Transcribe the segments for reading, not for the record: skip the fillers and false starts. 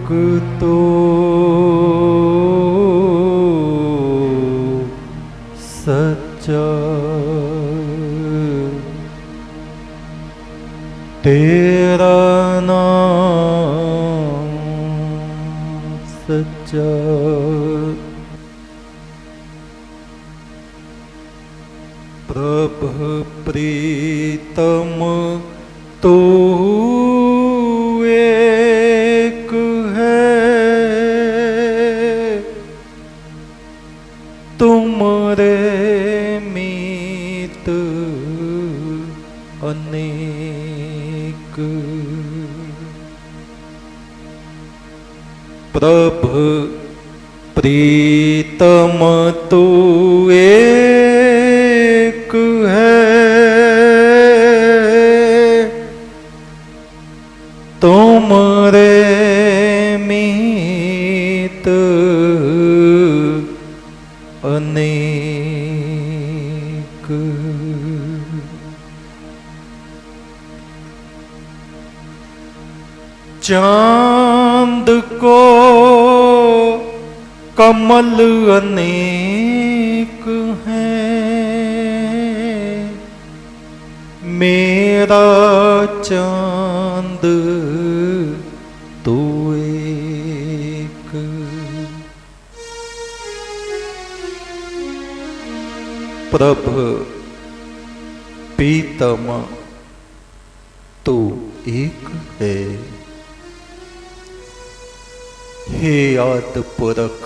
तो सच्चा तेरा नाम सच्चा। प्रभु प्रीतम तो एक है, तुमरे मीत अनेक। प्रभु प्रीतम तो एक है, तुमरे मीत अनेक। चांद को कमल अनेक हैं, मेरा चांद तो एक। प्रभु प्रीतम तो एक है, हे आदि पुरख,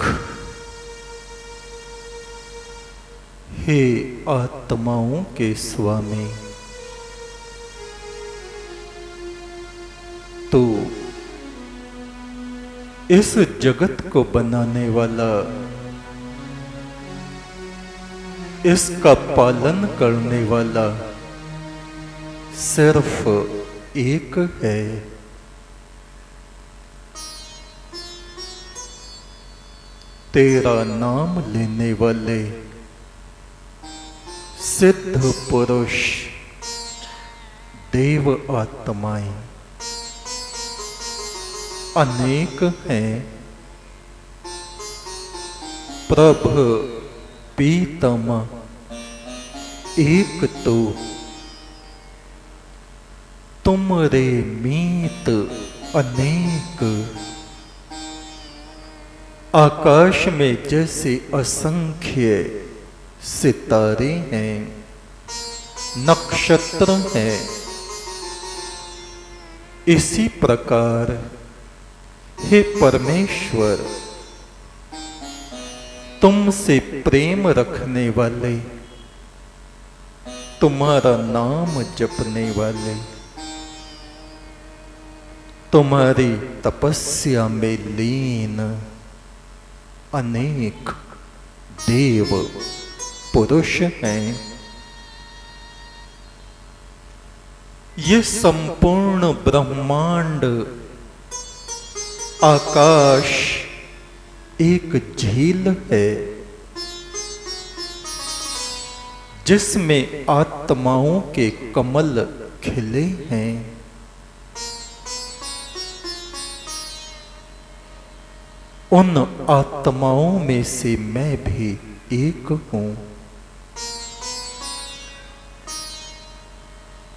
हे आत्माओं के स्वामी, तो इस जगत को बनाने वाला, इसका पालन करने वाला सिर्फ एक है। तेरा नाम लेने वाले सिद्ध पुरुष देव आत्माएं अनेक हैं। प्रभु प्रीतम एक तो, तुमरे मीत अनेक। आकाश में जैसे असंख्य सितारे हैं, नक्षत्र हैं, इसी प्रकार हे परमेश्वर, तुमसे प्रेम रखने वाले, तुम्हारा नाम जपने वाले, तुम्हारी तपस्या में लीन अनेक देव पुरुष हैं। ये संपूर्ण ब्रह्मांड आकाश एक झील है, जिसमें आत्माओं के कमल खिले हैं। उन आत्माओं में से मैं भी एक हूं।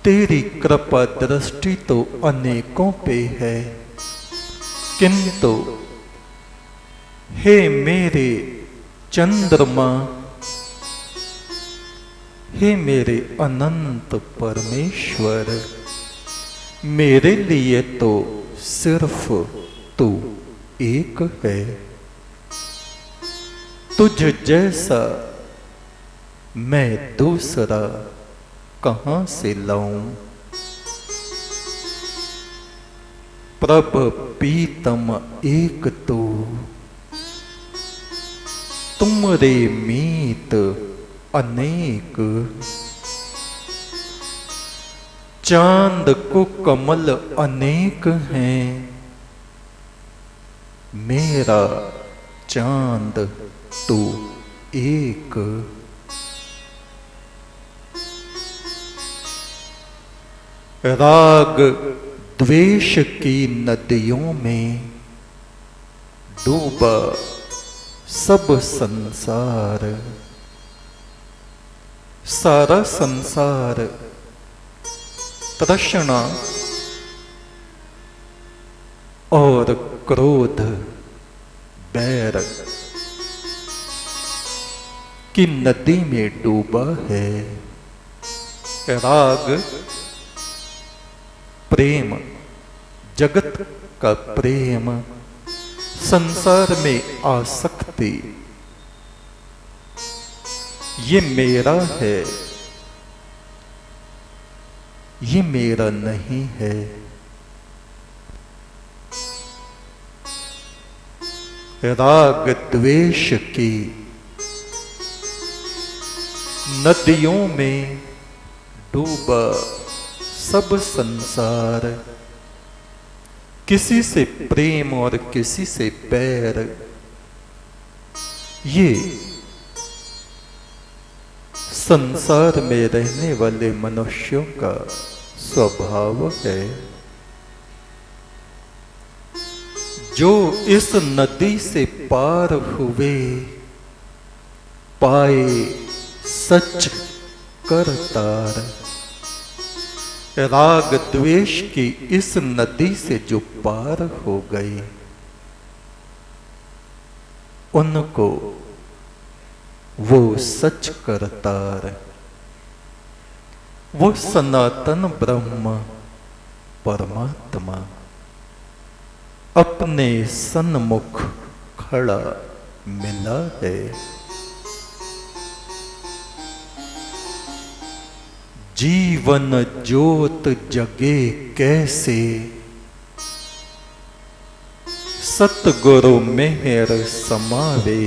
तेरी कृपा दृष्टि तो अनेकों पे है, किंतु हे मेरे चंद्रमा, हे मेरे अनंत परमेश्वर, मेरे लिए तो सिर्फ तू एक है। तुझ जैसा मैं दूसरा कहां से लाऊं। प्रभु प्रीतम एक तो, तुमरे मीत अनेक। चांद को कमल अनेक हैं, मेरा चांद तो एक। राग द्वेष की नदियों में डूबा सब संसार। सारा संसार तृष्णा और क्रोध बैर की नदी में डूबा है। राग प्रेम, जगत का प्रेम, संसार में आसक्ति, ये मेरा है, ये मेरा नहीं है। राग द्वेष की नदियों में डूबा सब संसार। किसी से प्रेम और किसी से बैर, ये संसार में रहने वाले मनुष्यों का स्वभाव है। जो इस नदी से पार हुए, पाए सच कर तार। राग द्वेष की इस नदी से जो पार हो गए, उनको वो सच कर तार, वो सनातन ब्रह्म परमात्मा अपने सन्मुख खड़ा मिला है। जीवन ज्योत जगे कैसे, सतगुरु मेहर समावे।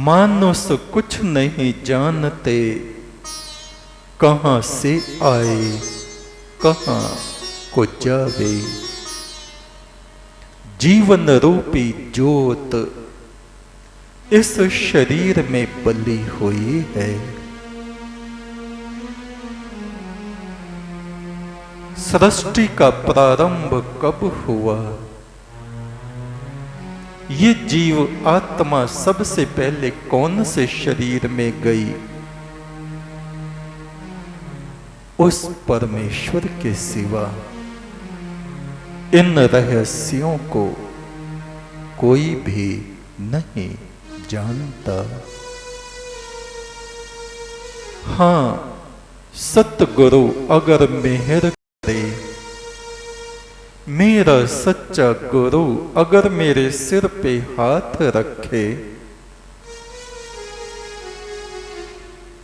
मानुष कुछ नहीं जानते, कहां से आए कहां को जावे। जीवन रूपी ज्योत इस शरीर में बली हुई है। सृष्टि का प्रारंभ कब हुआ? ये जीव आत्मा सबसे पहले कौन से शरीर में गई? उस परमेश्वर के सिवा इन रहस्यों को कोई भी नहीं जानता। हां, सतगुरु अगर मेहर करे, मेरा सच्चा गुरु अगर मेरे सिर पे हाथ रखे,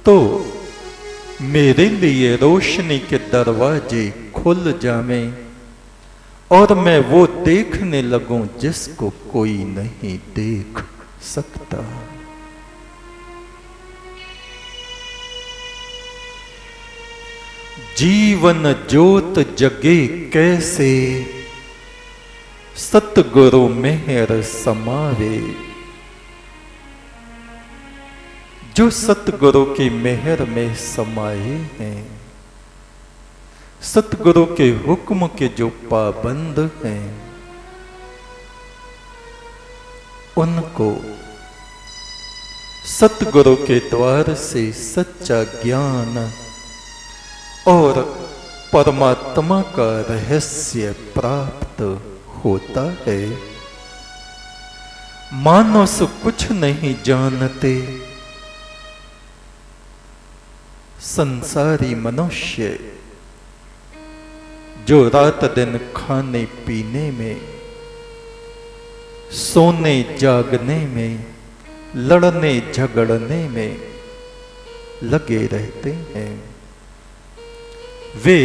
तो मेरे लिए रोशनी के दरवाजे खुल जावें और मैं वो देखने लगूं जिसको कोई नहीं देख सकता। जीवन ज्योत जगे कैसे, सतगुरु मेहर समावे। जो सतगुरु की मेहर में समाये हैं, सतगुरु के हुक्म के जो पाबंद हैं, उनको सतगुरु के द्वार से सच्चा ज्ञान और परमात्मा का रहस्य प्राप्त होता है। मानुष कुछ नहीं जानते, संसारी मनुष्य जो रात दिन खाने पीने में, सोने जागने में, लड़ने झगड़ने में लगे रहते हैं, वे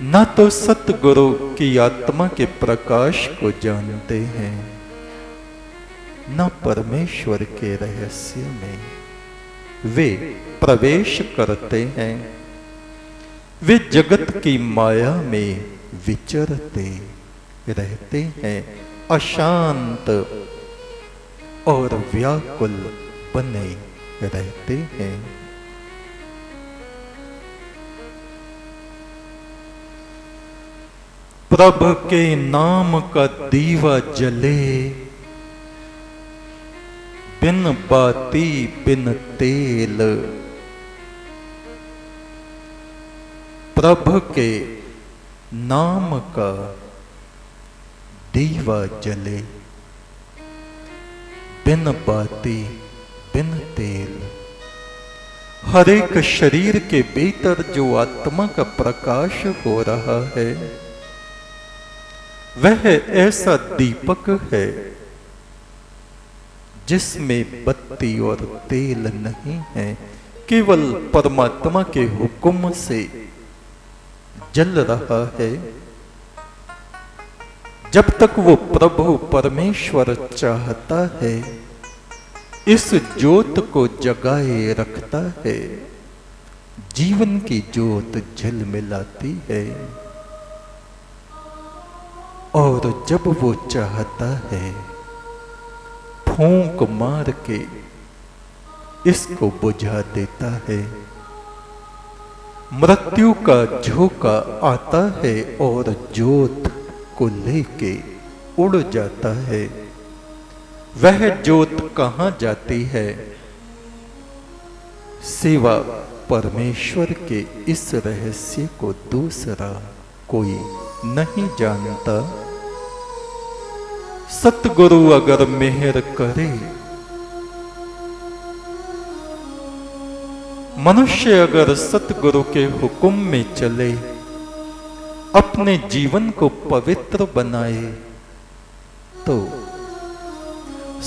न तो सतगुरु की आत्मा के प्रकाश को जानते हैं, न परमेश्वर के रहस्य में वे प्रवेश करते हैं। वे जगत की माया में विचरते रहते हैं, अशांत और व्याकुल बने रहते हैं। प्रभु के नाम का दीवा जले, बिन बाती बिन तेल। प्रभु के नाम का दीवा जले, बिन बाती बिन तेल। हर एक शरीर के भीतर जो आत्मा का प्रकाश हो रहा है, वह ऐसा दीपक है जिसमें बत्ती और तेल नहीं है, केवल परमात्मा के हुक्म से जल रहा है। जब तक वो प्रभु परमेश्वर चाहता है, इस ज्योत को जगाए रखता है, जीवन की ज्योत झिलमिलाती है। और जब वो चाहता है, फूंक मार के इसको बुझा देता है। मृत्यु का झोंका आता है और ज्योत को लेके उड़ जाता है। वह ज्योत कहां जाती है? सिवा परमेश्वर के इस रहस्य को दूसरा कोई नहीं जानता। सतगुरु अगर मेहर करे, मनुष्य अगर सतगुरु के हुक्म में चले, अपने जीवन को पवित्र बनाए, तो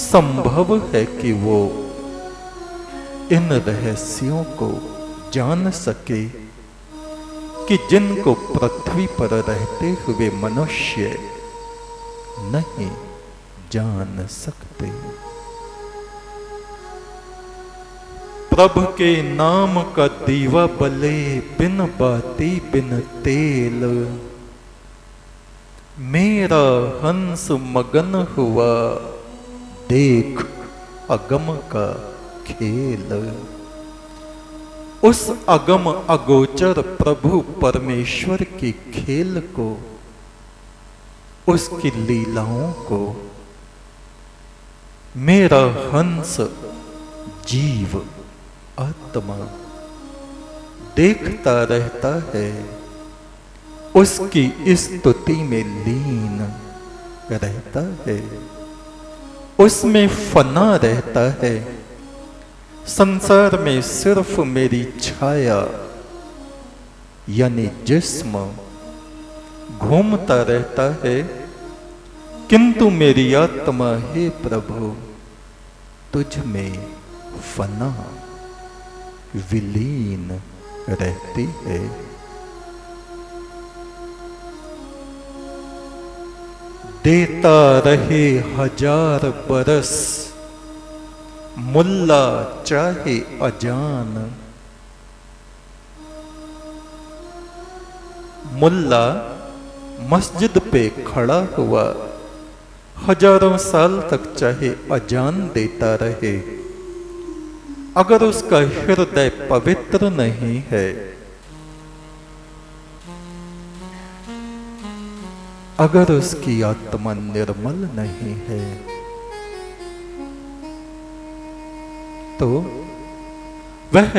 संभव है कि वो इन रहस्यों को जान सके कि जिनको पृथ्वी पर रहते हुए मनुष्य नहीं जान सकते। प्रभु के नाम का दीवा बले, बिन बाती बिन तेल। मेरा हंस मगन हुआ, देख अगम का खेल। उस अगम अगोचर प्रभु परमेश्वर की खेल को, उसकी लीलाओं को मेरा हंस जीव आत्मा देखता रहता है, उसकी स्तुति में लीन रहता है, उसमें फना रहता है। संसार में सिर्फ मेरी छाया यानी जिस्म घूमता रहता है, किंतु मेरी आत्मा हे प्रभु तुझ में फना विलीन रहती है। देता रहे 1000 बरस, मुल्ला चाहे अजान। मुल्ला मस्जिद पे खड़ा हुआ, हजारों साल तक चाहे अजान देता रहे, अगर उसका हृदय पवित्र नहीं है, अगर उसकी आत्मा निर्मल नहीं है, तो वह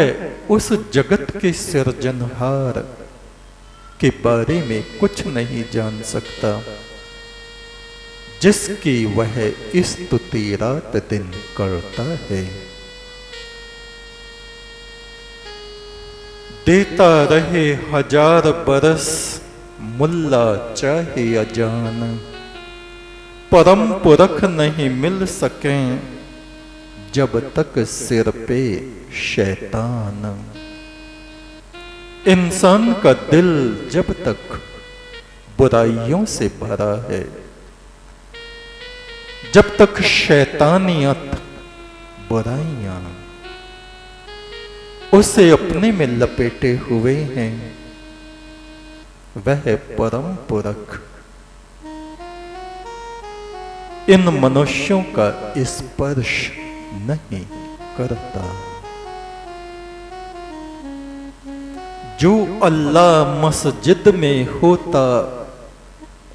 उस जगत के सृजनहार के बारे में कुछ नहीं जान सकता, जिसकी वह स्तुति रात दिन करता है। देता रहे 1000 बरस, मुल्ला चाहे अजान। परम पुरख नहीं मिल सके जब तक सिर पे शैतान। इंसान का दिल जब तक बुराइयों से भरा है, जब तक शैतानियत बुराइयां उसे अपने में लपेटे हुए हैं, वह परम पुरख इन मनुष्यों का स्पर्श नहीं करता। जो अल्लाह मस्जिद में होता,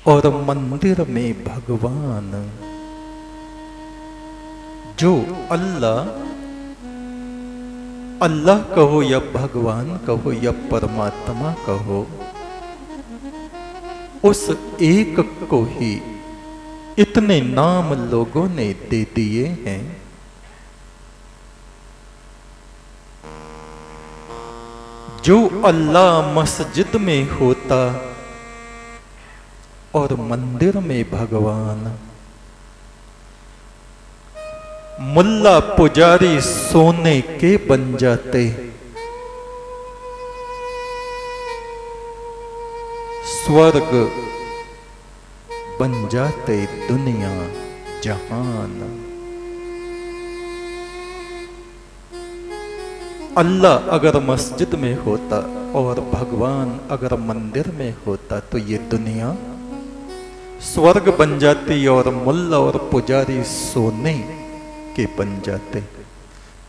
और मंदिर में भगवान। जो अल्लाह, अल्लाह कहो या भगवान कहो या परमात्मा कहो, उस एक को ही इतने नाम लोगों ने दे दिए हैं। जो अल्लाह मस्जिद में होता और मंदिर में भगवान, मुल्ला पुजारी सोने के बन जाते, स्वर्ग बन जाते दुनिया जहान। अल्लाह अगर मस्जिद में होता और भगवान अगर मंदिर में होता तो ये दुनिया स्वर्ग बन जाती और मुल्ला और पुजारी सोने के बन जाते।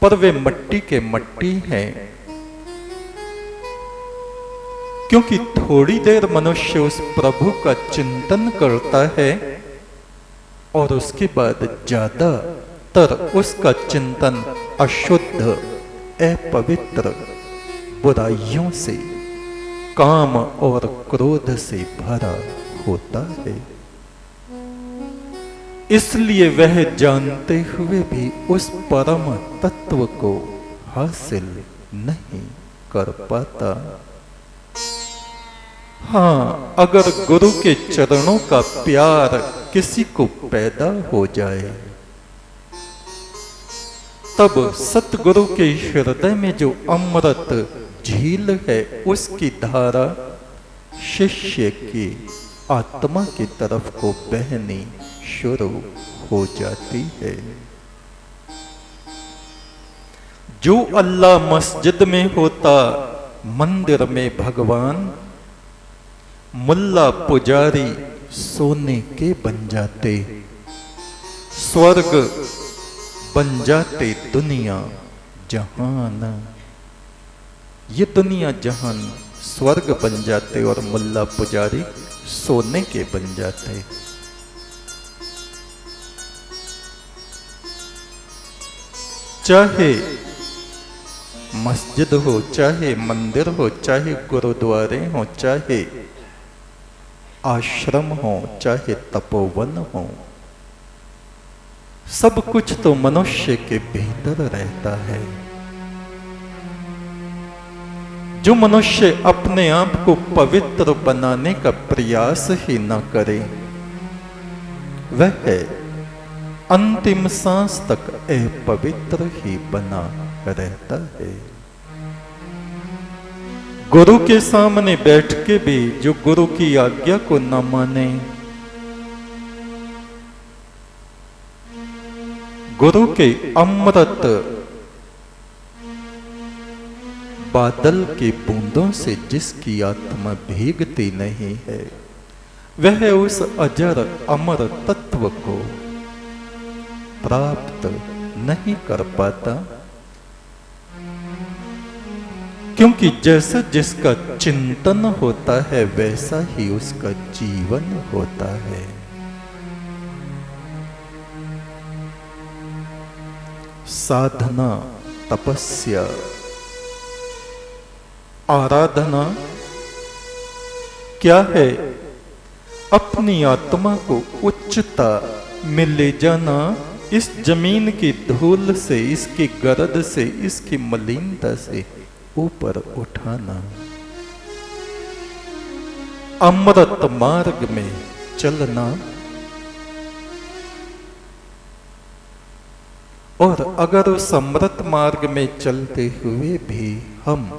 पर वे मट्टी के मट्टी हैं, क्योंकि थोड़ी देर मनुष्य उस प्रभु का चिंतन करता है और उसके बाद ज्यादातर उसका चिंतन अशुद्ध, अपवित्र बुराइयों से, काम और क्रोध से भरा होता है। इसलिए वह जानते हुए भी उस परम तत्व को हासिल नहीं कर पाता। हाँ, अगर गुरु के चरणों का प्यार किसी को पैदा हो जाए, तब सतगुरु के हृदय में जो अमृत झील है उसकी धारा शिष्य की आत्मा की तरफ को बहनी शुरू हो जाती है। जो अल्लाह मस्जिद में होता, मंदिर में भगवान, मुल्ला पुजारी सोने के बन जाते, स्वर्ग बन जाते दुनिया जहान। ये दुनिया जहान स्वर्ग बन जाते और मुल्ला पुजारी सोने के बन जाते। चाहे मस्जिद हो, चाहे मंदिर हो, चाहे गुरुद्वारे हो, चाहे आश्रम हो, चाहे तपोवन हो, सब कुछ तो मनुष्य के भीतर रहता है। जो मनुष्य अपने आप को पवित्र बनाने का प्रयास ही न करे, वह अंतिम सांस तक अपवित्र ही बना रहता है। गुरु के सामने बैठ के भी जो गुरु की आज्ञा को न माने, गुरु के अमृत बादल की बूंदों से जिसकी आत्मा भीगती नहीं है, वह उस अजर अमर तत्व को प्राप्त नहीं कर पाता। क्योंकि जैसा जिसका चिंतन होता है वैसा ही उसका जीवन होता है। साधना, तपस्या, आराधना क्या है? अपनी आत्मा को उच्चता में ले जाना, इस जमीन की धूल से, इसकी गरद से, इसकी मलिनता से ऊपर उठाना, अमृत मार्ग में चलना। और अगर उस अमृत मार्ग में चलते हुए भी हम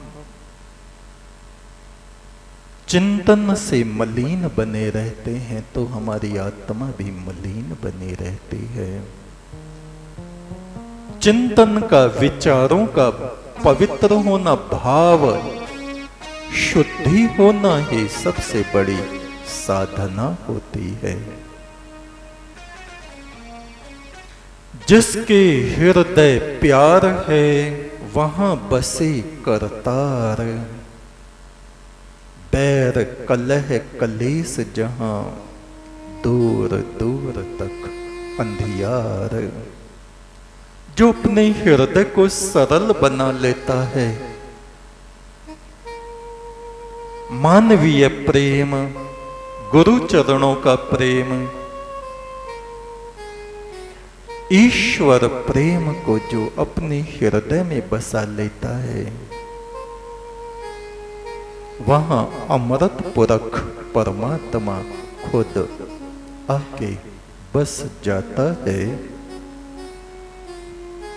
चिंतन से मलिन बने रहते हैं तो हमारी आत्मा भी मलिन बनी रहती है। चिंतन का, विचारों का पवित्र होना, भाव शुद्धि होना ही सबसे बड़ी साधना होती है। जिसके हृदय प्यार है वहां बसे करतार, बैर कलह कलेस जहां दूर दूर तक अंधियार। जो अपने हृदय को सरल बना लेता है, मानवीय प्रेम, गुरु चरणों का प्रेम, ईश्वर प्रेम को जो अपने हृदय में बसा लेता है, वहां अमृत पुरख परमात्मा खुद आके बस जाता है।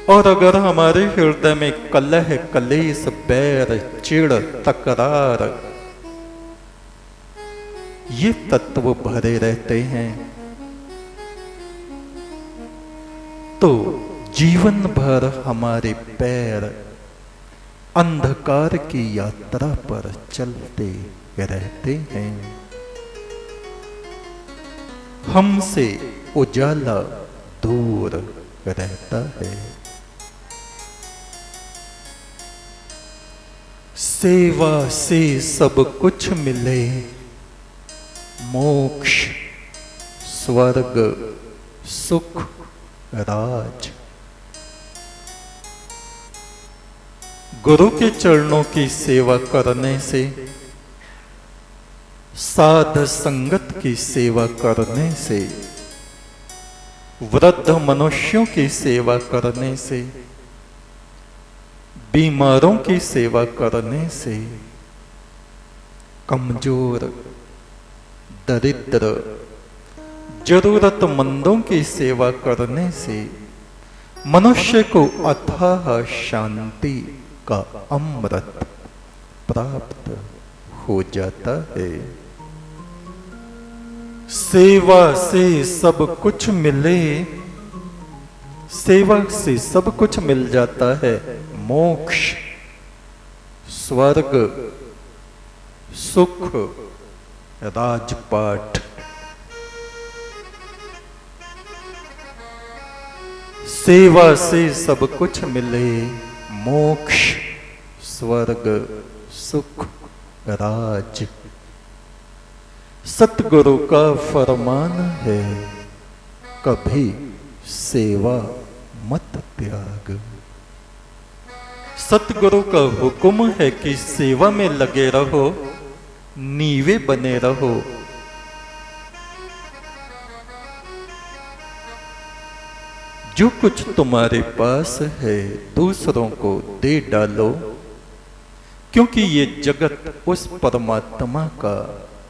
और अगर हमारे हृदय में कलह, कलेश, बैर, चिड़, तकरार, ये तत्व भरे रहते हैं, तो जीवन भर हमारे पैर अंधकार की यात्रा पर चलते रहते हैं। हमसे उजाला दूर रहता है। सेवा से सब कुछ मिले, मोक्ष, स्वर्ग, सुख, राज। गुरु के चरणों की सेवा करने से, साध संगत की सेवा करने से, वृद्ध मनुष्यों की सेवा करने से, बीमारों की सेवा करने से, कमजोर, दरिद्र, जरूरतमंदों की सेवा करने से मनुष्य को अथाह शांति का अमृत प्राप्त हो जाता है। सेवा से सब कुछ मिले, सेवा से सब कुछ मिल जाता है। मोक्ष, स्वर्ग, सुख, राजपाट। सेवा से सब कुछ मिले, मोक्ष, स्वर्ग, सुख, राज। सतगुरु का फरमान है, कभी सेवा मत त्याग। सतगुरु का हुक्म है कि सेवा में लगे रहो, नीवे बने रहो। जो कुछ तुम्हारे पास है दूसरों को दे डालो, क्योंकि ये जगत उस परमात्मा का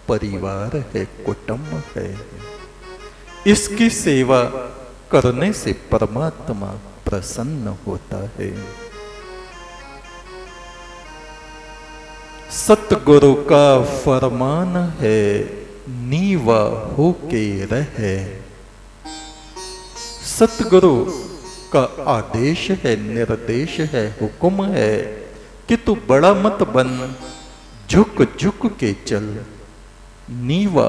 परिवार है, कुटुंब है। इसकी सेवा करने से परमात्मा प्रसन्न होता है। सतगुरु का फरमान है, नीवा होके रहे। सतगुरु का आदेश है, निर्देश है, हुक्म है कि तू बड़ा मत बन, झुक झुक के चल, नीवा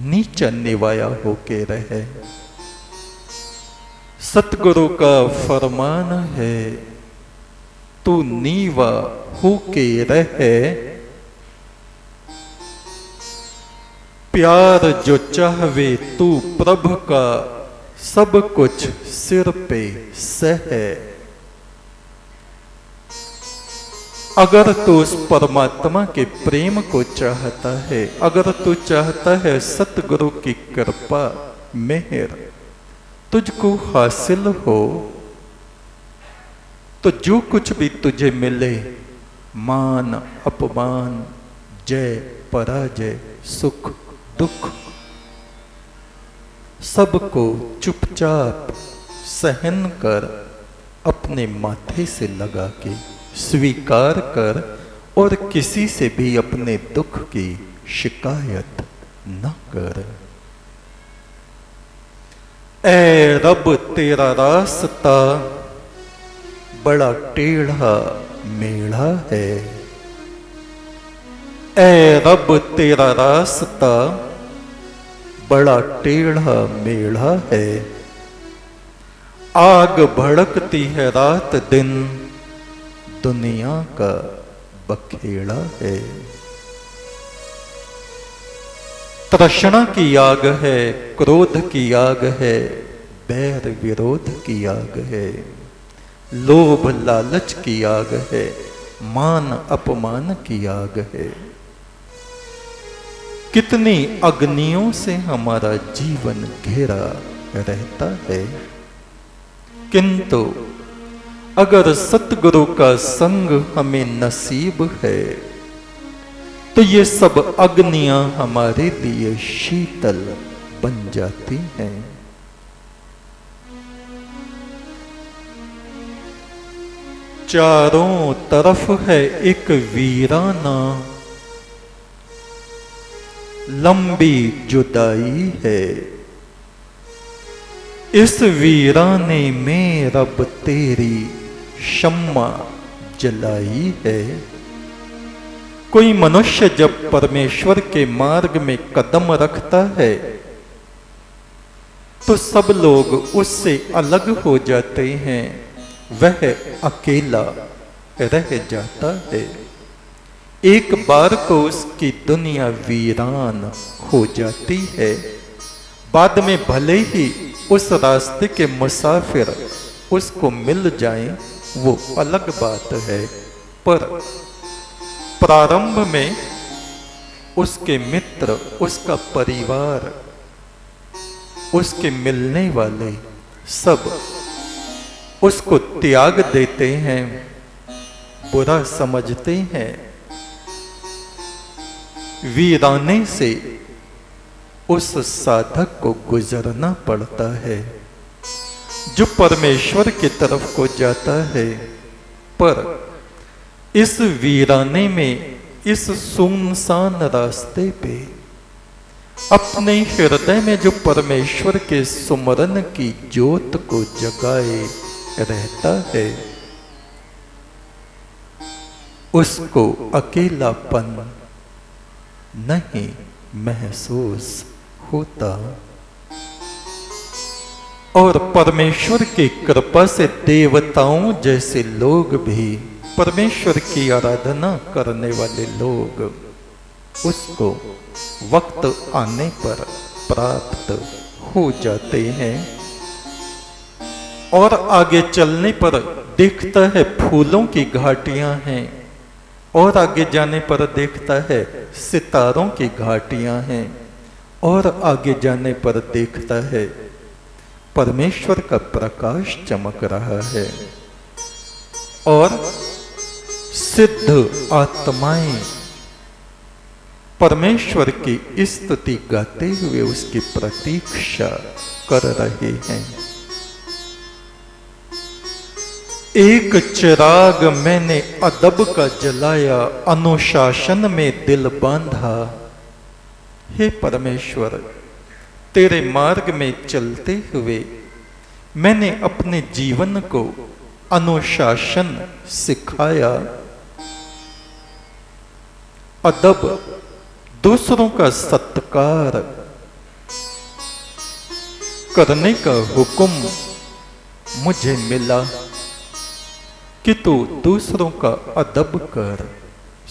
नीचा निवाया होके रहे। सतगुरु का फरमान है, तू नीवा होके रहे। प्यार जो चाहवे तू प्रभु का, सब कुछ सिर पे सहे। अगर तू उस परमात्मा के प्रेम को चाहता है, अगर तू चाहता है सतगुरु की कृपा मेहर तुझको हासिल हो, तो जो कुछ भी तुझे मिले, मान अपमान, जय पराजय, सुख दुख, सबको चुपचाप सहन कर, अपने माथे से लगा के स्वीकार कर, और किसी से भी अपने दुख की शिकायत न कर। ऐ रब तेरा रास्ता बड़ा टेढ़ा मेढ़ा है। ऐ रब तेरा रास्ता बड़ा टेढ़ा मेढ़ा है। आग भड़कती है रात दिन, दुनिया का बखेड़ा है। तृष्णा की आग है, क्रोध की आग है, बैर विरोध की आग है, लोभ लालच की आग है, मान अपमान की आग है। कितनी अग्नियों से हमारा जीवन घिरा रहता है, किंतु अगर सतगुरु का संग हमें नसीब है तो ये सब अग्नियां हमारे लिए शीतल बन जाती हैं। चारों तरफ है एक वीराना, लंबी जुदाई है, इस वीराने में रब तेरी शम्मा जलाई है। कोई मनुष्य जब परमेश्वर के मार्ग में कदम रखता है तो सब लोग उससे अलग हो जाते हैं, वह अकेला रह जाता है। एक बार को उसकी दुनिया वीरान हो जाती है, बाद में भले ही उस रास्ते के मुसाफिर उसको मिल जाएं, वो अलग बात है, पर प्रारंभ में उसके मित्र, उसका परिवार, उसके मिलने वाले सब उसको त्याग देते हैं, बुरा समझते हैं। वीराने से उस साधक को गुजरना पड़ता है जो परमेश्वर की तरफ को जाता है। पर इस वीराने में, इस सुनसान रास्ते पे अपने हृदय में जो परमेश्वर के सुमरन की ज्योत को जगाए रहता है, उसको अकेलापन नहीं महसूस होता। और परमेश्वर की कृपा से देवताओं जैसे लोग भी, परमेश्वर की आराधना करने वाले लोग उसको वक्त आने पर प्राप्त हो जाते हैं। और आगे चलने पर देखता है फूलों की घाटियां हैं, और आगे जाने पर देखता है सितारों की घाटियां हैं, और आगे जाने पर देखता है परमेश्वर का प्रकाश चमक रहा है। और सिद्ध आत्माएं परमेश्वर की स्तुति गाते हुए उसकी प्रतीक्षा कर रहे हैं। एक चिराग मैंने अदब का जलाया, अनुशासन में दिल बांधा। हे परमेश्वर, तेरे मार्ग में चलते हुए मैंने अपने जीवन को अनुशासन सिखाया। अदब, दूसरों का सत्कार करने का हुक्म मुझे मिला कि तू दूसरों का अदब कर,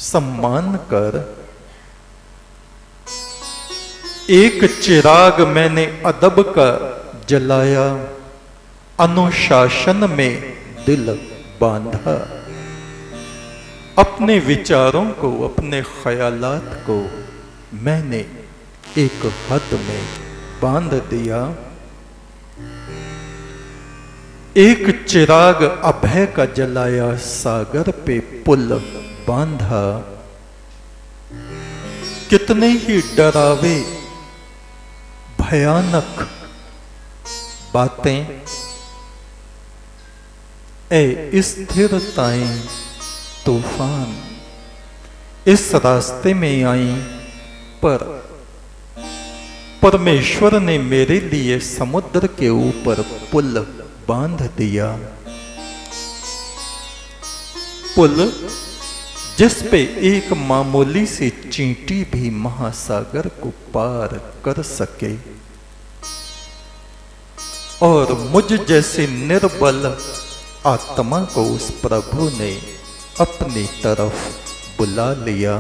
सम्मान कर। एक चिराग मैंने अदब का जलाया, अनुशासन में दिल बांधा। अपने विचारों को, अपने ख्यालात को मैंने एक हद में बांध दिया। एक चिराग अभय का जलाया, सागर पे पुल बांधा। कितने ही डरावे भयानक बातें ए स्थिरताएं, तूफान इस रास्ते में आई, पर परमेश्वर ने मेरे लिए समुद्र के ऊपर पुल बांध दिया। पुल जिस पे एक मामूली सी चींटी भी महासागर को पार कर सके, और मुझ जैसे निर्बल आत्मा को उस प्रभु ने अपनी तरफ बुला लिया।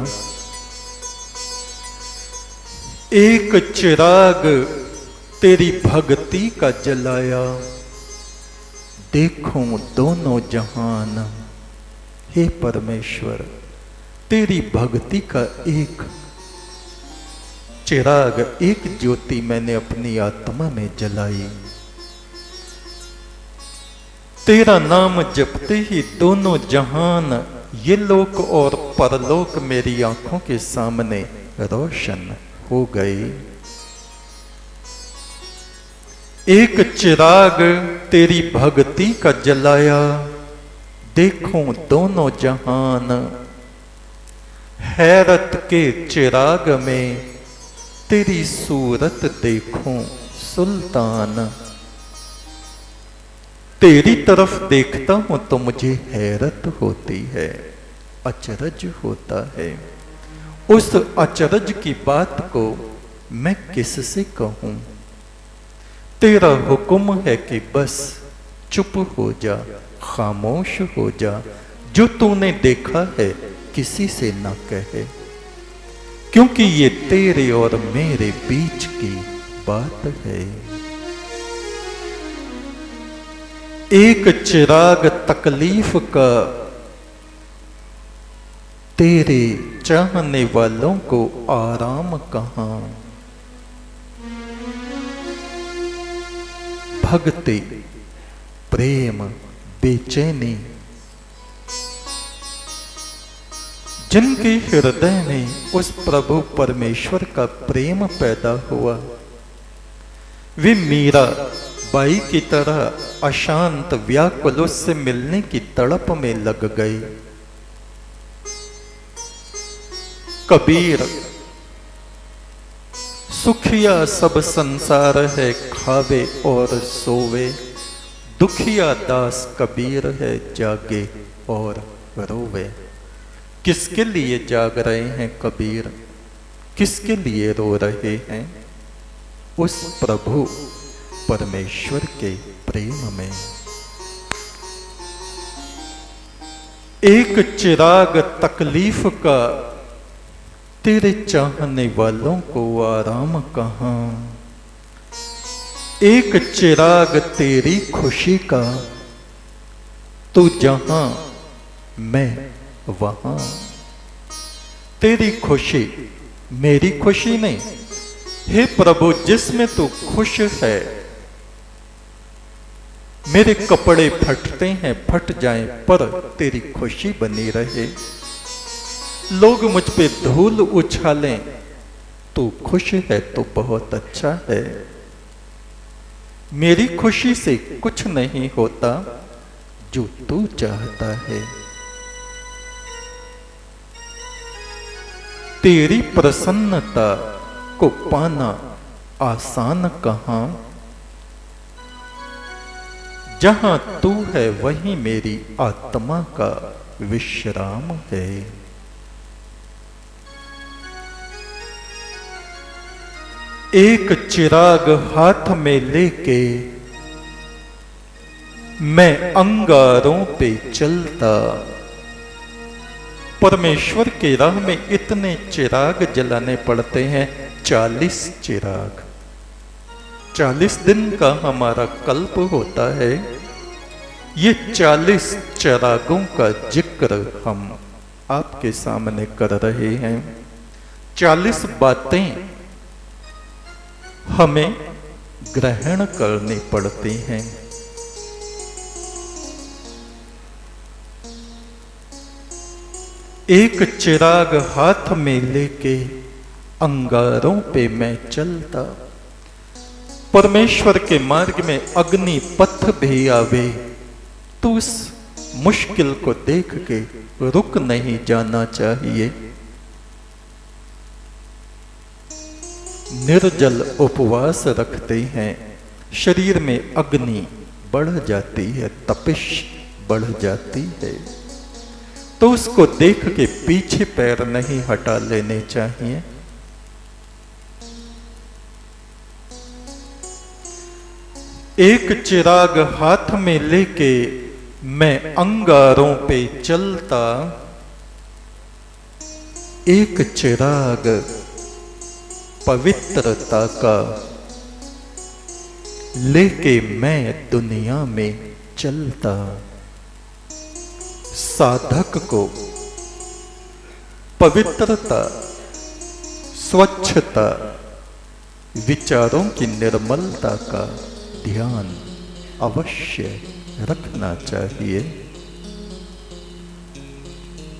एक चिराग तेरी भक्ति का जलाया, देखूं दोनों जहान। हे परमेश्वर, तेरी भक्ति का एक चिराग, एक ज्योति मैंने अपनी आत्मा में जलाई। तेरा नाम जपते ही दोनों जहान, ये लोक और परलोक मेरी आंखों के सामने रोशन हो गए। एक चिराग तेरी भक्ति का जलाया, देखूं दोनों जहान। हैरत के चिराग में तेरी सूरत देखूं सुल्तान। तेरी तरफ देखता हूं तो मुझे हैरत होती है, अचरज होता है। उस अचरज की बात को मैं किससे कहूं? तेरा हुक्म है कि बस चुप हो जा, खामोश हो जा। जो तूने देखा है किसी से ना कहे, क्योंकि ये तेरे और मेरे बीच की बात है। एक चिराग तकलीफ का, तेरे चाहने वालों को आराम कहां। भक्ति, प्रेम, बेचैनी, जिनके हृदय में उस प्रभु परमेश्वर का प्रेम पैदा हुआ, वे मीरा बाई की तरह अशांत व्याकुल उससे मिलने की तड़प में लग गए। कबीर, सुखिया सब संसार है, खावे और सोवे। दुखिया दास कबीर है, जागे और रोवे। किसके लिए जाग रहे हैं कबीर? किसके लिए रो रहे हैं? उस प्रभु परमेश्वर के प्रेम में। एक चिराग तकलीफ का, तेरे चाहने वालों को आराम कहां। एक चिराग तेरी खुशी का, तू जहां मैं वहां। तेरी खुशी मेरी खुशी नहीं। हे प्रभु, जिसमें तू खुश है, मेरे कपड़े फटते हैं, फट जाएं, पर तेरी खुशी बनी रहे। लोग मुझ पे धूल उछालें, तू खुश है तो बहुत अच्छा है। मेरी खुशी से कुछ नहीं होता, जो तू चाहता है। तेरी प्रसन्नता को पाना आसान कहां। जहां तू है वहीं मेरी आत्मा का विश्राम है। एक चिराग हाथ में लेके मैं अंगारों पे चलता। परमेश्वर के राह में इतने चिराग जलाने पड़ते हैं, 40 चिराग। 40 दिन का हमारा कल्प होता है। ये 40 चिरागों का जिक्र हम आपके सामने कर रहे हैं। 40 बातें हमें ग्रहण करनी पड़ती हैं। एक चिराग हाथ में लेके अंगारों पे मैं चलता। परमेश्वर के मार्ग में अग्नि पथ भी आवे तो उस मुश्किल को देख के रुक नहीं जाना चाहिए। निर्जल उपवास रखते हैं, शरीर में अग्नि बढ़ जाती है, तपिश बढ़ जाती है, तो उसको देख के पीछे पैर नहीं हटा लेने चाहिए। एक चिराग हाथ में लेके मैं अंगारों पे चलता। एक चिराग पवित्रता का लेके मैं दुनिया में चलता। साधक को पवित्रता, स्वच्छता, विचारों की निर्मलता का ध्यान अवश्य रखना चाहिए।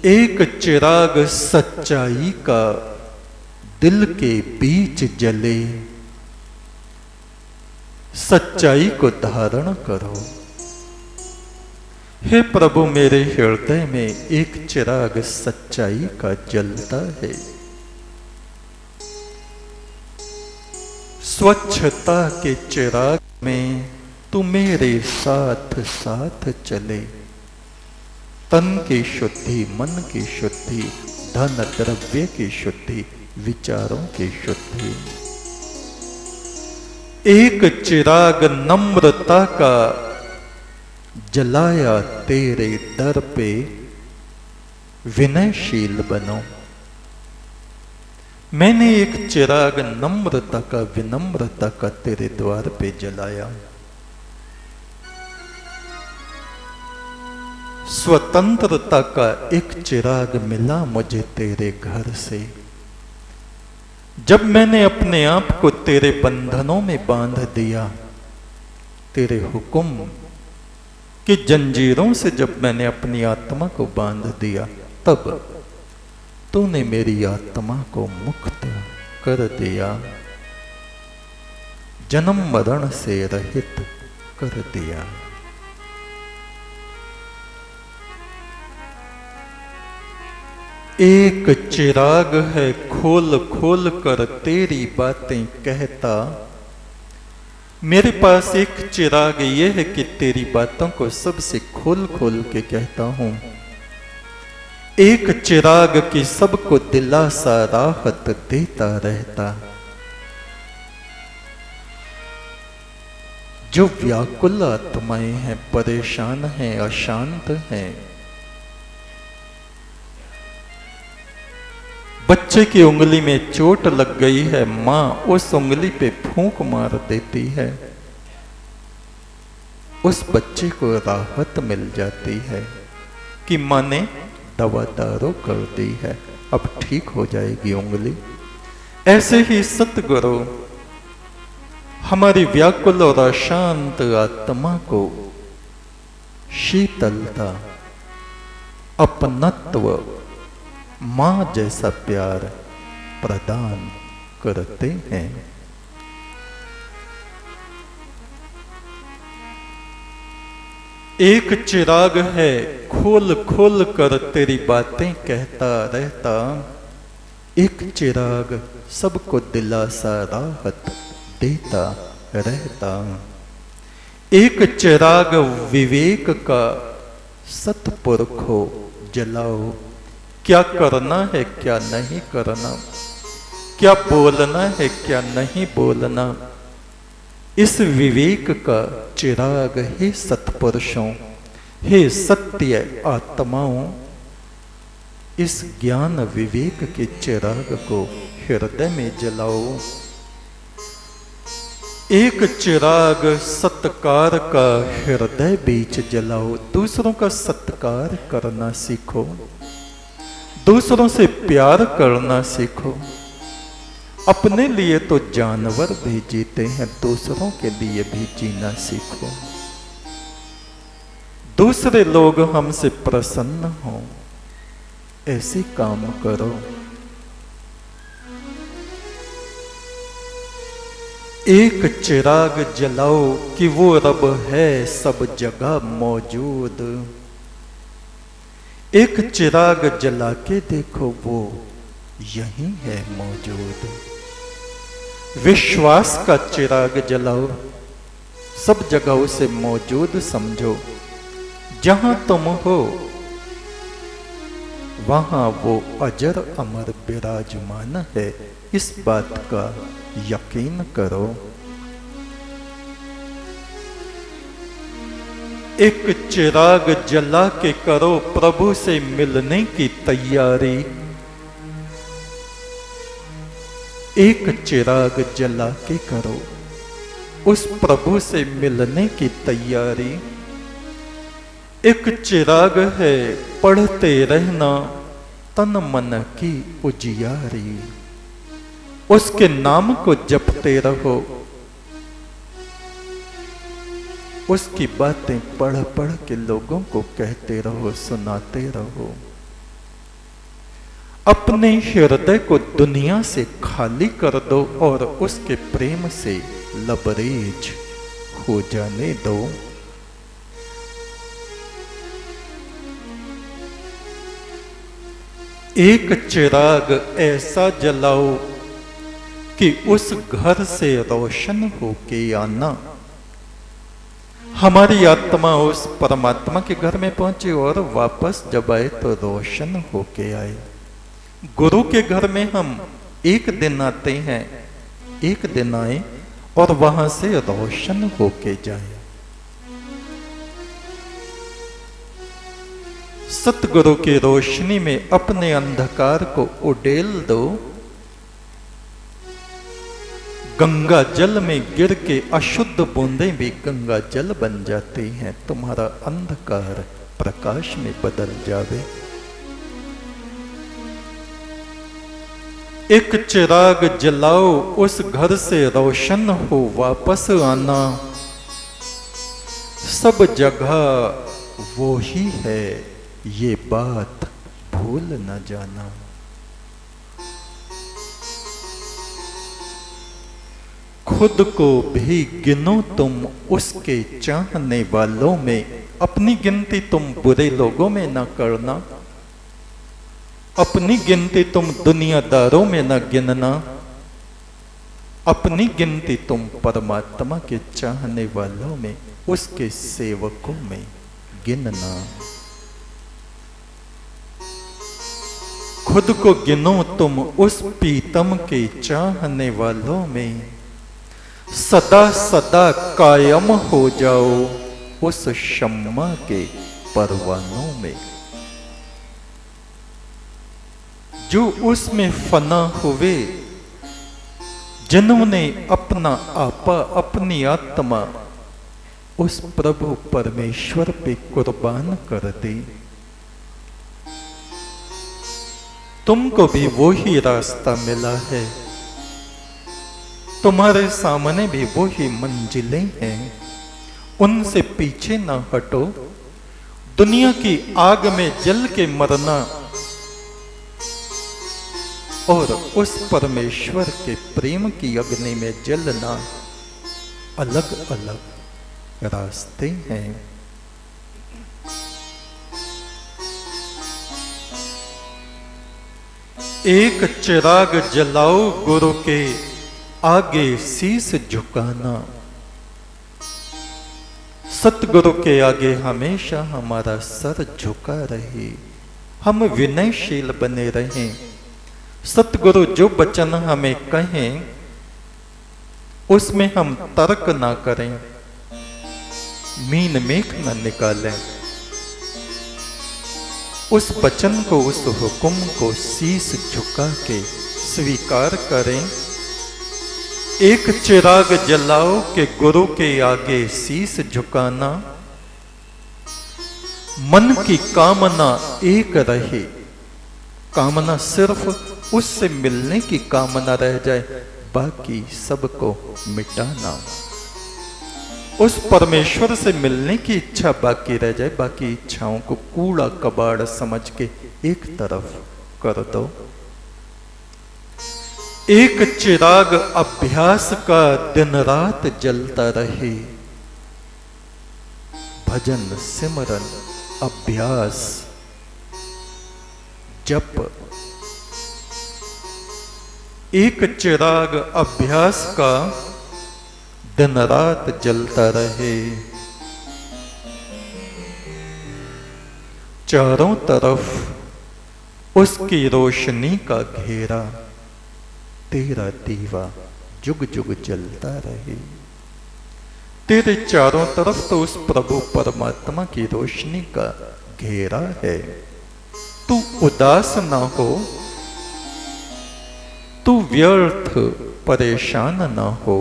एक चिराग सच्चाई का दिल के बीच जले, सच्चाई को धारण करो। हे प्रभु, मेरे हृदय में एक चिराग सच्चाई का जलता है। स्वच्छता के चिराग में तू मेरे साथ साथ चले। तन की शुद्धि, मन की शुद्धि, धन द्रव्य की शुद्धि, विचारों की शुद्धि। एक चिराग नम्रता का जलाया तेरे दर पे, विनयशील बनो। मैंने एक चिराग नम्रता का, विनम्रता का तेरे द्वार पे जलाया। स्वतंत्रता का एक चिराग मिला मुझे तेरे घर से। जब मैंने अपने आप को तेरे बंधनों में बांध दिया, तेरे हुक्म की जंजीरों से जब मैंने अपनी आत्मा को बांध दिया, तब तूने मेरी आत्मा को मुक्त कर दिया, जन्म मरण से रहित कर दिया। एक चिराग है खोल खोल कर तेरी बातें कहता। मेरे पास एक चिराग ये है कि तेरी बातों को सबसे खोल खोल के कहता हूं। एक चिराग की सबको दिलासा राहत देता रहता। जो व्याकुल आत्माएं हैं, परेशान हैं, अशांत हैं, बच्चे की उंगली में चोट लग गई है, मां उस उंगली पे फूंक मार देती है, उस बच्चे को राहत मिल जाती है कि मां ने दवा दारू कर दी है, अब ठीक हो जाएगी उंगली। ऐसे ही सतगुरु हमारी व्याकुल और अशांत आत्मा को शीतलता, अपनत्व, मां जैसा प्यार प्रदान करते हैं। एक चिराग है खोल खोल कर तेरी बातें कहता रहता। एक चिराग सबको दिलासा राहत देता रहता। एक चिराग विवेक का सतपुरखो जलाओ। क्या करना है, क्या नहीं करना, क्या बोलना है, क्या नहीं बोलना, इस विवेक का चिराग हे सत्पुरुषों, हे सत्य आत्माओं, इस ज्ञान विवेक के चिराग को हृदय में जलाओ। एक चिराग सत्कार का हृदय बीच जलाओ। दूसरों का सत्कार करना सीखो, दूसरों से प्यार करना सीखो। अपने लिए तो जानवर भी जीते हैं, दूसरों के लिए भी जीना सीखो। दूसरे लोग हमसे प्रसन्न हों, ऐसे काम करो। एक चिराग जलाओ कि वो रब है सब जगह मौजूद। एक चिराग जला के देखो, वो यहीं है मौजूद। विश्वास का चिराग जलाओ, सब जगह उसे मौजूद समझो। जहां तुम हो वहां वो अजर अमर विराजमान है, इस बात का यकीन करो। एक चिराग जला के करो प्रभु से मिलने की तैयारी। एक चिराग जला के करो उस प्रभु से मिलने की तैयारी। एक चिराग है पढ़ते रहना तन मन की उजियारी। उसके नाम को जपते रहो, उसकी बातें पढ़ पढ़ के लोगों को कहते रहो, सुनाते रहो। अपने हृदय को दुनिया से खाली कर दो और उसके प्रेम से लबरेज हो जाने दो। एक चिराग ऐसा जलाओ कि उस घर से रोशन होके आना। हमारी आत्मा उस परमात्मा के घर में पहुंचे और वापस जब आए तो रोशन होके आए। गुरु के घर में हम एक दिन आते हैं, एक दिन आए और वहां से रोशन होके जाए। सतगुरु की रोशनी में अपने अंधकार को उड़ेल दो। गंगा जल में गिर के अशुद्ध बूंदें भी गंगा जल बन जाती हैं। तुम्हारा अंधकार प्रकाश में बदल जावे। एक चिराग जलाओ उस घर से रोशन हो वापस आना। सब जगह वो ही है, ये बात भूल न जाना। खुद को भी गिनो तुम उसके चाहने वालों में। अपनी गिनती तुम बुरे लोगों में न करना, अपनी गिनती तुम दुनियादारों में न गिनना, अपनी गिनती तुम परमात्मा के चाहने वालों में, उसके सेवकों में गिनना। खुद को गिनो तुम उस पीतम के चाहने वालों में। सदा सदा कायम हो जाओ उस शम्मा के परवानों में। जो उसमें फना हुए, जिन्होंने अपना आपा अपनी आत्मा उस प्रभु परमेश्वर पे कुर्बान कर दी। तुमको भी वो ही रास्ता मिला है, तुम्हारे सामने भी वो ही मंजिलें हैं। उनसे पीछे ना हटो। दुनिया की आग में जल के मरना और उस परमेश्वर के प्रेम की अग्नि में जलना अलग अलग रास्ते हैं। एक चिराग जलाओ गुरु के आगे शीस झुकाना। सतगुरु के आगे हमेशा हमारा सर झुका रहे, हम विनयशील बने रहें। सतगुरु जो वचन हमें कहें उसमें हम तर्क ना करें, मीन मेख न निकालें। उस वचन को, उस हुक्म को शीस झुका के स्वीकार करें। एक चिराग जलाओ के गुरु के आगे शीस झुकाना। मन की कामना एक रहे, कामना सिर्फ उससे मिलने की कामना रह जाए, बाकी सबको मिटाना। उस परमेश्वर से मिलने की इच्छा बाकी रह जाए, बाकी इच्छाओं को कूड़ा कबाड़ समझ के एक तरफ कर दो। एक चिराग अभ्यास का दिन रात जलता रहे। भजन सिमरन अभ्यास जप। एक चिराग अभ्यास का दिन रात जलता रहे। चारों तरफ उसकी रोशनी का घेरा, तेरा दीवा जुग जुग जलता रहे। तेरे चारों तरफ तो उस प्रभु परमात्मा की रोशनी का घेरा है। तू उदास ना हो, तू व्यर्थ परेशान न हो।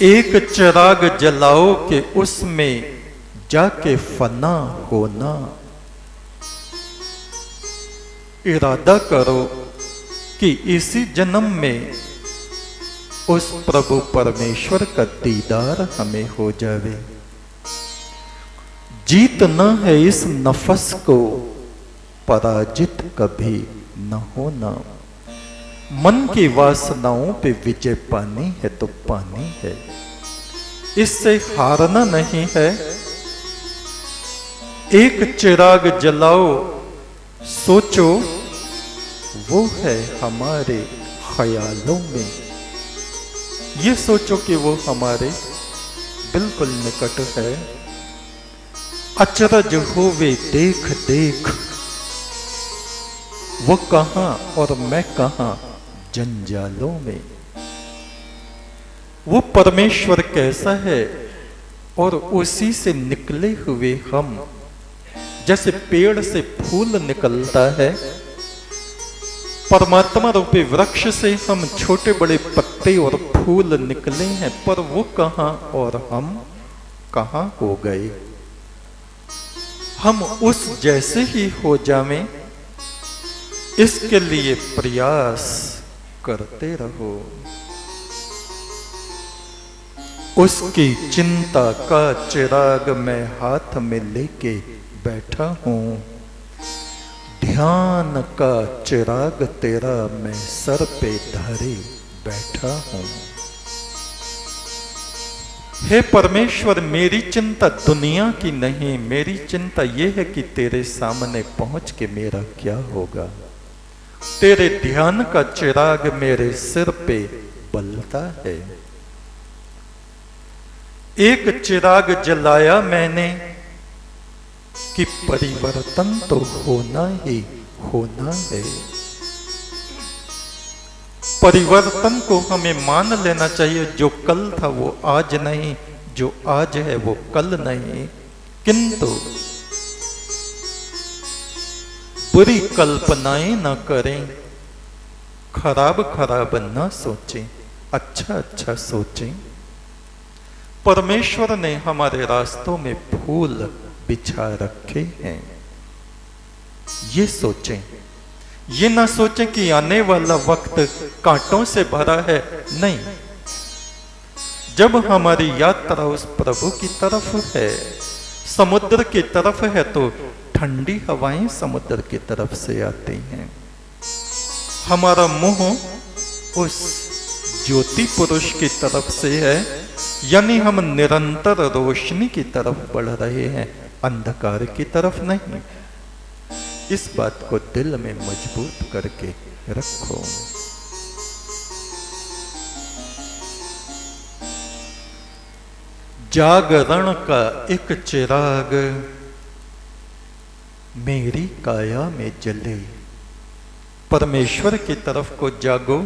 एक चिराग जलाओ कि उसमें जाके फना होना। इरादा करो कि इसी जन्म में उस प्रभु परमेश्वर का दीदार हमें हो जावे। जीतना है इस नफस को, पराजित कभी न होना। मन की वासनाओं पे विजय पानी है तो पानी है, इससे हारना नहीं है। एक चिराग जलाओ, सोचो वो है हमारे ख्यालों में। ये सोचो कि वो हमारे बिल्कुल निकट है। अचरज होवे देख देख, वो कहां और मैं कहां जंजालों में। वो परमेश्वर कैसा है और उसी से निकले हुए हम, जैसे पेड़ से फूल निकलता है, परमात्मा रूपी वृक्ष से हम छोटे बड़े पत्ते और फूल निकले हैं, पर वो कहां और हम कहां हो गए। हम उस जैसे ही हो जावें, इसके लिए प्रयास करते रहो। उसकी चिंता का चिराग मैं हाथ में लेके बैठा हूं। ध्यान का चिराग तेरा मैं सर पे धरे बैठा हूं। हे परमेश्वर, मेरी चिंता दुनिया की नहीं, मेरी चिंता यह है कि तेरे सामने पहुंच के मेरा क्या होगा। तेरे ध्यान का चिराग मेरे सिर पे बलता है। एक चिराग जलाया मैंने कि परिवर्तन तो होना ही होना है। परिवर्तन को हमें मान लेना चाहिए। जो कल था वो आज नहीं, जो आज है वो कल नहीं। किंतु बुरी कल्पनाएं न करें, खराब खराब न सोचें, अच्छा अच्छा सोचें। परमेश्वर ने हमारे रास्तों में फूल बिछा रखे हैं, ये सोचें। ये ना सोचें कि आने वाला वक्त कांटों से भरा है, नहीं। जब हमारी यात्रा उस प्रभु की तरफ है, समुद्र की तरफ है, तो ठंडी हवाएं समुद्र की तरफ से आती हैं। हमारा मुंह उस ज्योति पुरुष की तरफ से है, यानी हम निरंतर रोशनी की तरफ बढ़ रहे हैं, अंधकार की तरफ नहीं। इस बात को दिल में मजबूत करके रखो। जागरण का एक चिराग मेरी काया में जले। परमेश्वर की तरफ को जागो।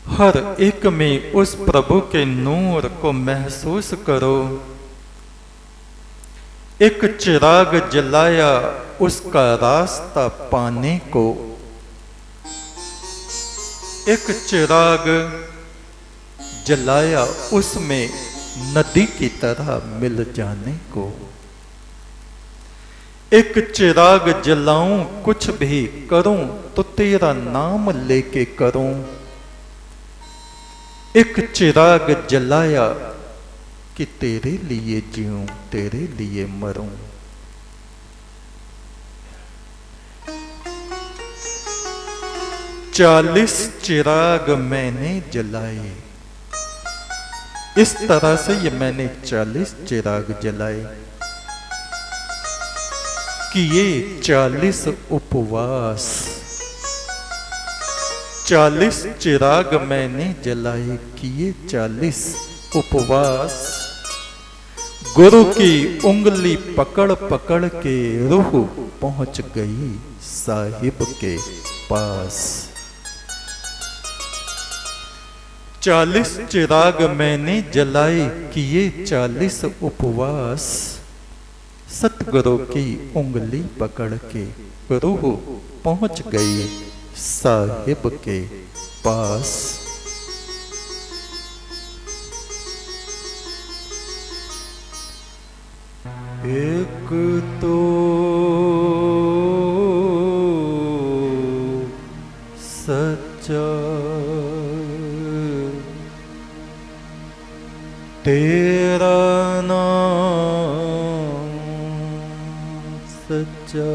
हर एक में उस प्रभु के नूर को महसूस करो। एक चिराग जलाया उसका रास्ता पाने को। एक चिराग जलाया उसमें नदी की तरह मिल जाने को। एक चिराग जलाऊं, कुछ भी करूं तो तेरा नाम लेके करूं। एक चिराग जलाया कि तेरे लिए जीऊं, तेरे लिए मरूं। चालीस चिराग मैंने जलाए। इस तरह से ये मैंने 40 चिराग जलाए, किए 40 उपवास। 40 चिराग मैंने जलाए, किए 40 उपवास। गुरु की उंगली पकड़ पकड़ के रूह पहुंच गई साहिब के पास। 40 चिराग मैंने जलाए, किए 40 उपवास। सतगुरु की उंगली पकड़ के रूह पहुंच गई साहिब के पास। एक तो सच्चा तेरा नाम सच्चा,